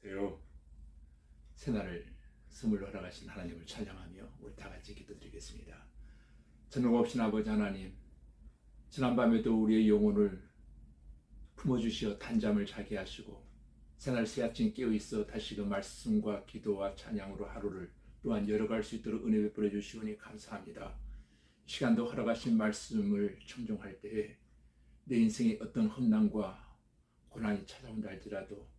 그래요. 새날을 선물로 허락하신 하나님을 찬양하며 우리 다 같이 기도드리겠습니다. 전능 없신 아버지 하나님, 지난밤에도 우리의 영혼을 품어주시어 단잠을 자게 하시고 새날 새아침 깨어있어 다시금 말씀과 기도와 찬양으로 하루를 또한 열어갈 수 있도록 은혜 베풀어 주시오니 감사합니다. 이 시간도 허락하신 말씀을 청종할 때에 내 인생에 어떤 험난과 고난이 찾아온다 할지라도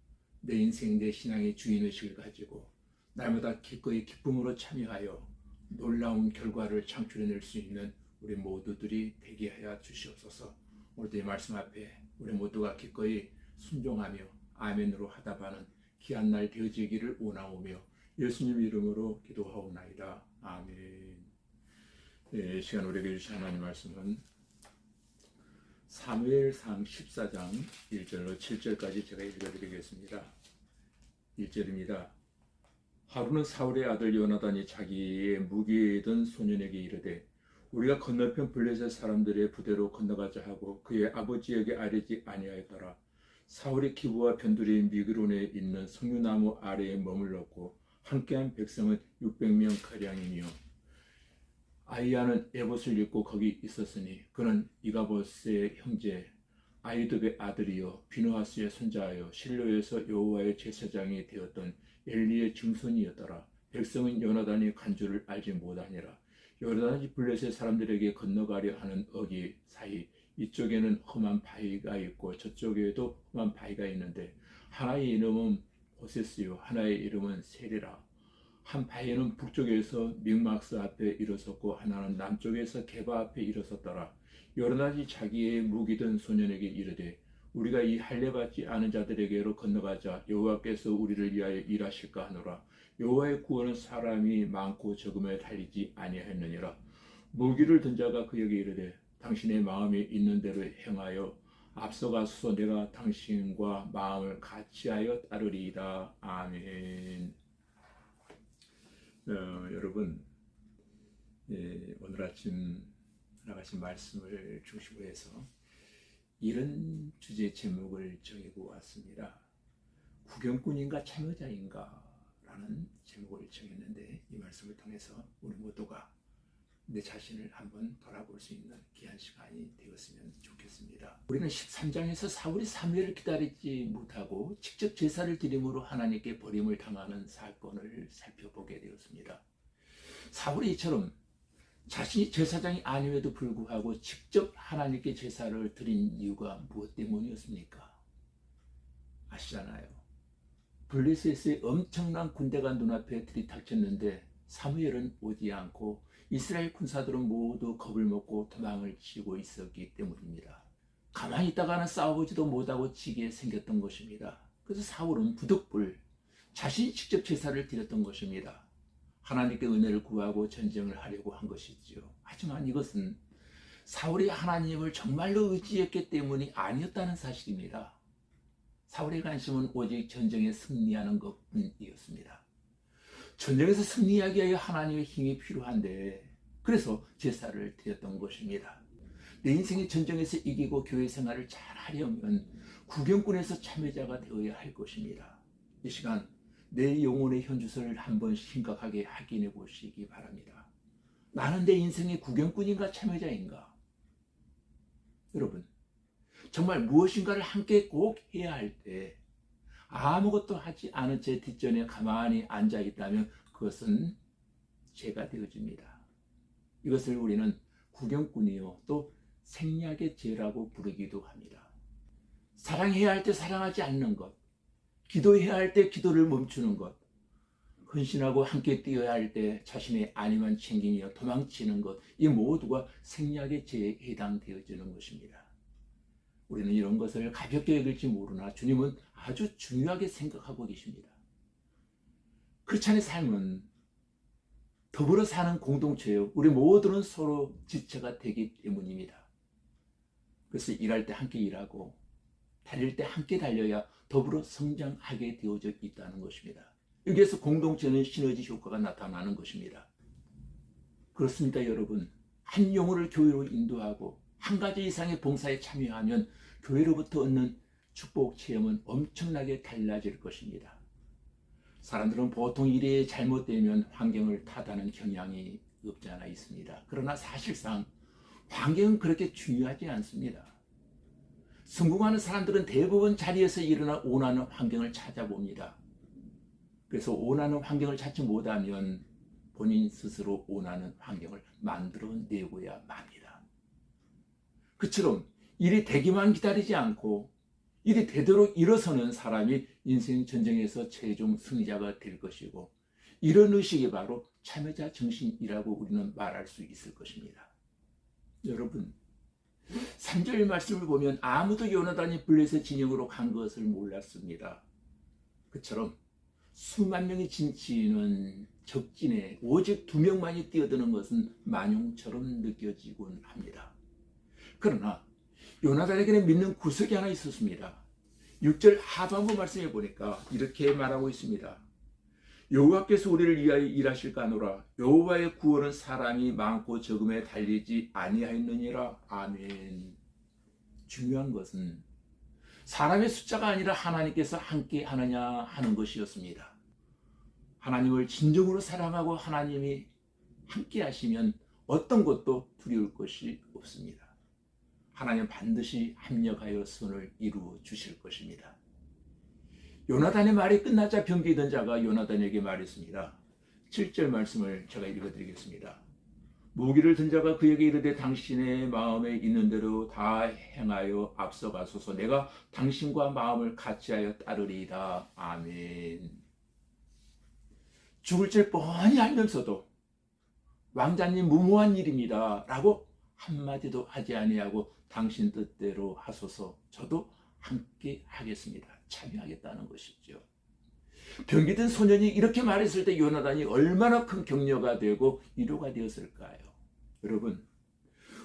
내 인생, 내 신앙의 주인의식을 가지고 날마다 기꺼이 기쁨으로 참여하여 놀라운 결과를 창출해낼 수 있는 우리 모두들이 되게 하여 주시옵소서. 오늘도 이 말씀 앞에 우리 모두가 기꺼이 순종하며 아멘으로 하다바는 귀한 날 되어지기를 원하오며 예수님 이름으로 기도하옵나이다. 아멘. 이 시간 우리에게 주신 하나님 말씀은 사무엘상 14장 1절로 7절까지 제가 읽어드리겠습니다. 1절입니다. 하루는 사울의 아들 요나단이 자기의 무기에 든 소년에게 이르되 우리가 건너편 블레셋 사람들의 부대로 건너가자 하고 그의 아버지에게 아뢰지 아니하였더라. 사울의 기부와 변두리 미그론에 있는 석류나무 아래에 머물렀고 함께한 백성은 600명 가량이며 아이야는 에봇을 입고 거기 있었으니 그는 이가봇의 형제 아이둁의 아들이요 비느하스의 손자하여 실로에서 여호와의 제사장이 되었던 엘리의 증손이었더라. 백성은 요나단이 간 줄을 알지 못하니라. 요나단이 블레셋 사람들에게 건너가려 하는 어기 사이 이쪽에는 험한 바위가 있고 저쪽에도 험한 바위가 있는데 하나의 이름은 보세스요 하나의 이름은 세리라. 한 바위는 북쪽에서 믹막스 앞에 일어섰고 하나는 남쪽에서 게바 앞에 일어섰더라. 요나단이 자기의 무기든 소년에게 이르되 우리가 이 할례받지 않은 자들에게로 건너가자. 여호와께서 우리를 위하여 일하실까 하노라. 여호와의 구원은 사람이 많고 적음에 달리지 아니하였느니라. 무기를 든 자가 그에게 이르되 당신의 마음이 있는 대로 행하여 앞서가소서. 내가 당신과 마음을 같이하여 따르리이다. 아멘. 여러분, 오늘 아침 나가신 말씀을 중심으로 해서 이런 주제 제목을 정하고 왔습니다. 구경꾼인가 참여자인가 라는 제목을 정했는데 이 말씀을 통해서 우리 모두가 내 자신을 한번 돌아볼 수 있는 귀한 시간이 되었으면 좋겠습니다. 우리는 13장에서 사울이 사무엘을 기다리지 못하고 직접 제사를 드림으로 하나님께 버림을 당하는 사건을 살펴보게 되었습니다. 사울이 이처럼 자신이 제사장이 아님에도 불구하고 직접 하나님께 제사를 드린 이유가 무엇 때문이었습니까? 아시잖아요. 블레셋의 엄청난 군대가 눈앞에 들이닥쳤는데 사무엘은 오지 않고 이스라엘 군사들은 모두 겁을 먹고 도망을 치고 있었기 때문입니다. 가만히 있다가는 싸워보지도 못하고 지게 생겼던 것입니다. 그래서 사울은 부득불 자신이 직접 제사를 드렸던 것입니다. 하나님께 은혜를 구하고 전쟁을 하려고 한 것이지요. 하지만 이것은 사울이 하나님을 정말로 의지했기 때문이 아니었다는 사실입니다. 사울의 관심은 오직 전쟁에 승리하는 것뿐이었습니다. 전쟁에서 승리하기 위해 하나님의 힘이 필요한데 그래서 제사를 드렸던 것입니다. 내 인생의 전쟁에서 이기고 교회 생활을 잘 하려면 구경꾼에서 참여자가 되어야 할 것입니다. 이 시간 내 영혼의 현주소를 한번 심각하게 확인해 보시기 바랍니다. 나는 내 인생의 구경꾼인가 참여자인가? 여러분, 정말 무엇인가를 함께 꼭 해야 할 때 아무것도 하지 않은 채 뒷전에 가만히 앉아 있다면 그것은 죄가 되어집니다. 이것을 우리는 구경꾼이요 또 생략의 죄라고 부르기도 합니다. 사랑해야 할 때 사랑하지 않는 것, 기도해야 할 때 기도를 멈추는 것, 헌신하고 함께 뛰어야 할 때 자신의 안위만 챙기며 도망치는 것, 이 모두가 생략의 죄에 해당되어지는 것입니다. 우리는 이런 것을 가볍게 여길지 모르나 주님은 아주 중요하게 생각하고 계십니다. 크리스찬의 삶은 더불어 사는 공동체요. 우리 모두는 서로 지체가 되기 때문입니다. 그래서 일할 때 함께 일하고 달릴 때 함께 달려야 더불어 성장하게 되어져 있다는 것입니다. 여기에서 공동체는 시너지 효과가 나타나는 것입니다. 그렇습니다, 여러분. 한 영혼을 교회로 인도하고 한 가지 이상의 봉사에 참여하면 교회로부터 얻는 축복 체험은 엄청나게 달라질 것입니다. 사람들은 보통 일이 잘못되면 환경을 탓하는 경향이 없지 않아 있습니다. 그러나 사실상 환경은 그렇게 중요하지 않습니다. 성공하는 사람들은 대부분 자리에서 일어나 원하는 환경을 찾아봅니다. 그래서 원하는 환경을 찾지 못하면 본인 스스로 원하는 환경을 만들어내고야 맙니다. 그처럼 일이 되기만 기다리지 않고 일이 되도록 일어서는 사람이 인생 전쟁에서 최종 승리자가 될 것이고, 이런 의식이 바로 참여자 정신이라고 우리는 말할 수 있을 것입니다. 여러분, 3절 말씀을 보면 아무도 요나단이 블레셋 진영으로 간 것을 몰랐습니다. 그처럼 수만 명이 진치는 적진에 오직 2명만이 뛰어드는 것은 만용처럼 느껴지곤 합니다. 그러나 요나단에게는 믿는 구석이 하나 있었습니다. 6절 하반부 말씀에 보니까 이렇게 말하고 있습니다. 여호와께서 우리를 위하여 일하실까노라. 여호와의 구원은 사람이 많고 적음에 달리지 아니하였느니라. 아멘. 중요한 것은 사람의 숫자가 아니라 하나님께서 함께 하느냐 하는 것이었습니다. 하나님을 진정으로 사랑하고 하나님이 함께 하시면 어떤 것도 두려울 것이 없습니다. 하나님은 반드시 합력하여 선을 이루어 주실 것입니다. 요나단의 말이 끝나자 병기던 자가 요나단에게 말했습니다. 7절 말씀을 제가 읽어드리겠습니다. 무기를 든 자가 그에게 이르되 당신의 마음에 있는 대로 다 행하여 앞서가소서. 내가 당신과 마음을 같이하여 따르리이다. 아멘. 죽을 줄 뻔히 알면서도 왕자님 무모한 일입니다 라고 한마디도 하지 아니하고 당신 뜻대로 하소서. 저도 함께 하겠습니다. 참여하겠다는 것이죠. 병기든 소년이 이렇게 말했을 때 요나단이 얼마나 큰 격려가 되고 위로가 되었을까요? 여러분,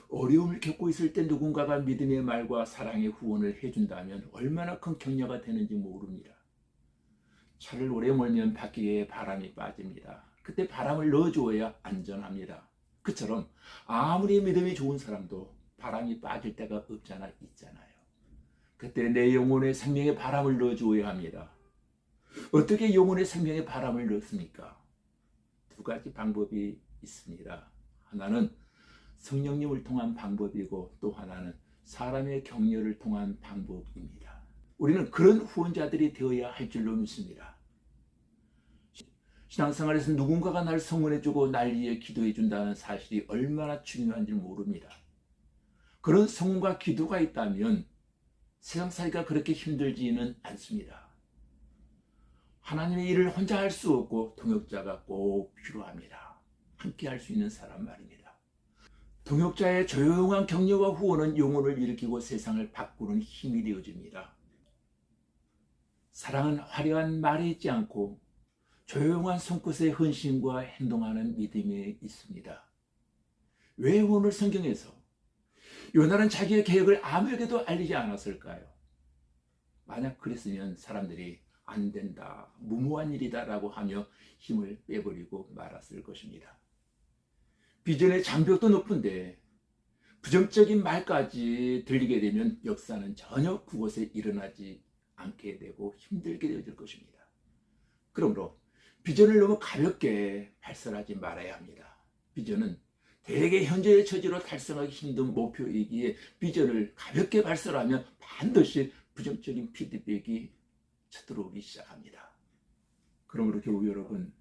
어려움을 겪고 있을 때 누군가가 믿음의 말과 사랑의 후원을 해준다면 얼마나 큰 격려가 되는지 모릅니다. 차를 오래 몰면 바퀴에 바람이 빠집니다. 그때 바람을 넣어주어야 안전합니다. 그처럼 아무리 믿음이 좋은 사람도 바람이 빠질 때가 없잖아 있잖아요. 그때 내 영혼의 생명에 바람을 넣어주어야 합니다. 어떻게 영혼의 생명에 바람을 넣습니까? 2가지 방법이 있습니다. 하나는 성령님을 통한 방법이고, 또 하나는 사람의 격려를 통한 방법입니다. 우리는 그런 후원자들이 되어야 할 줄로 믿습니다. 신앙생활에서 누군가가 날 성원해주고 날 위해 기도해준다는 사실이 얼마나 중요한지 모릅니다. 그런 성원과 기도가 있다면 세상 살기가 그렇게 힘들지는 않습니다. 하나님의 일을 혼자 할 수 없고 동역자가 꼭 필요합니다. 함께 할 수 있는 사람 말입니다. 동역자의 조용한 격려와 후원은 영혼을 일으키고 세상을 바꾸는 힘이 되어줍니다. 사랑은 화려한 말에 있지 않고 조용한 손끝의 헌신과 행동하는 믿음에 있습니다. 왜 오늘 성경에서 요나는 자기의 계획을 아무에게도 알리지 않았을까요? 만약 그랬으면 사람들이 안 된다, 무모한 일이다 라고 하며 힘을 빼버리고 말았을 것입니다. 비전의 장벽도 높은데 부정적인 말까지 들리게 되면 역사는 전혀 그곳에 일어나지 않게 되고 힘들게 되어질 것입니다. 그러므로 비전을 너무 가볍게 발설하지 말아야 합니다. 비전은 대개 현재의 처지로 달성하기 힘든 목표이기에 비전을 가볍게 발설하면 반드시 부정적인 피드백이 쳐들어오기 시작합니다. 그러므로 교우 여러분,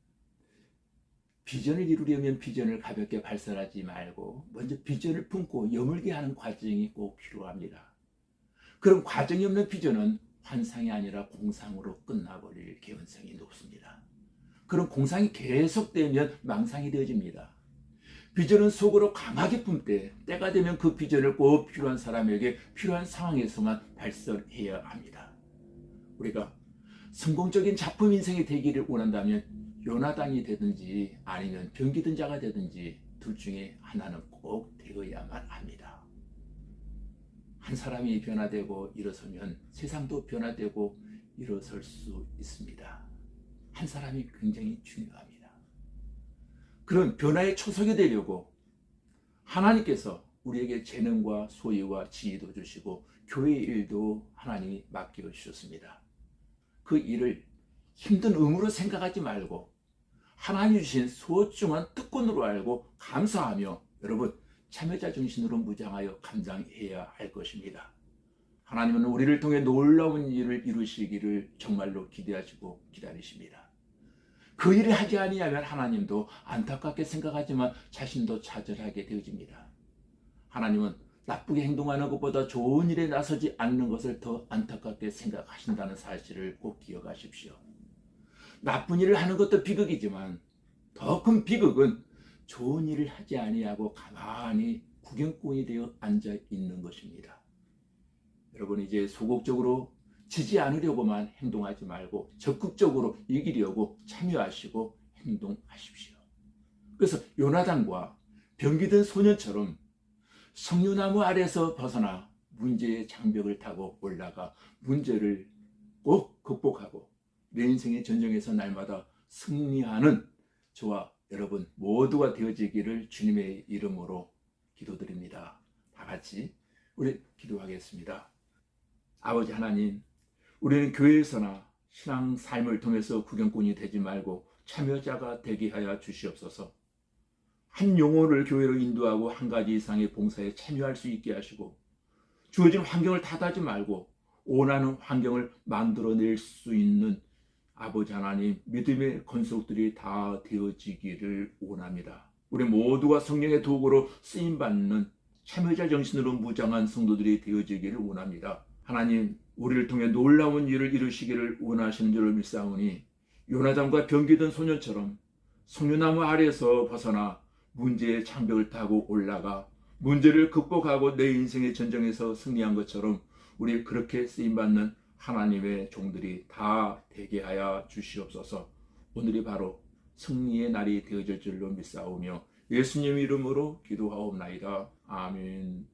비전을 이루려면 비전을 가볍게 발설하지 말고 먼저 비전을 품고 여물게 하는 과정이 꼭 필요합니다. 그런 과정이 없는 비전은 환상이 아니라 공상으로 끝나버릴 개연성이 높습니다. 그런 공상이 계속되면 망상이 되어집니다. 비전은 속으로 강하게 품되 때가 되면 그 비전을 꼭 필요한 사람에게 필요한 상황에서만 발설해야 합니다. 우리가 성공적인 작품 인생이 되기를 원한다면 요나단이 되든지 아니면 병기든 자가 되든지 둘 중에 하나는 꼭 되어야만 합니다. 한 사람이 변화되고 일어서면 세상도 변화되고 일어설 수 있습니다. 한 사람이 굉장히 중요합니다. 그런 변화의 초석이 되려고 하나님께서 우리에게 재능과 소유와 지혜도 주시고 교회의 일도 하나님이 맡겨 주셨습니다. 그 일을 힘든 의무로 생각하지 말고 하나님 주신 소중한 특권으로 알고 감사하며 여러분 참여자 정신으로 무장하여 감당해야 할 것입니다. 하나님은 우리를 통해 놀라운 일을 이루시기를 정말로 기대하시고 기다리십니다. 그 일을 하지 아니하면 하나님도 안타깝게 생각하지만 자신도 좌절하게 되어집니다. 하나님은 나쁘게 행동하는 것보다 좋은 일에 나서지 않는 것을 더 안타깝게 생각하신다는 사실을 꼭 기억하십시오. 나쁜 일을 하는 것도 비극이지만 더 큰 비극은 좋은 일을 하지 아니하고 가만히 구경꾼이 되어 앉아 있는 것입니다. 여러분 이제 소극적으로 지지 않으려고만 행동하지 말고 적극적으로 이기려고 참여하시고 행동하십시오. 그래서 요나단과 병기든 소년처럼 석류나무 아래서 벗어나 문제의 장벽을 타고 올라가 문제를 꼭 극복하고 내 인생의 전쟁에서 날마다 승리하는 저와 여러분 모두가 되어지기를 주님의 이름으로 기도드립니다. 다 같이 우리 기도하겠습니다. 아버지 하나님, 우리는 교회에서나 신앙 삶을 통해서 구경꾼이 되지 말고 참여자가 되게 하여 주시옵소서. 한 영혼을 교회로 인도하고 한 가지 이상의 봉사에 참여할 수 있게 하시고 주어진 환경을 탓하지 말고 원하는 환경을 만들어낼 수 있는 아버지 하나님 믿음의 건속들이 다 되어지기를 원합니다. 우리 모두가 성령의 도구로 쓰임받는 참여자 정신으로 무장한 성도들이 되어지기를 원합니다. 하나님 우리를 통해 놀라운 일을 이루시기를 원하시는 줄을 믿사오니 요나단과 병기든 소년처럼 석류나무 아래에서 벗어나 문제의 장벽을 타고 올라가 문제를 극복하고 내 인생의 전쟁에서 승리한 것처럼 우리 그렇게 쓰임받는 하나님의 종들이 다 되게 하여 주시옵소서. 오늘이 바로 승리의 날이 되어질 줄로 믿사오며 예수님 이름으로 기도하옵나이다. 아멘.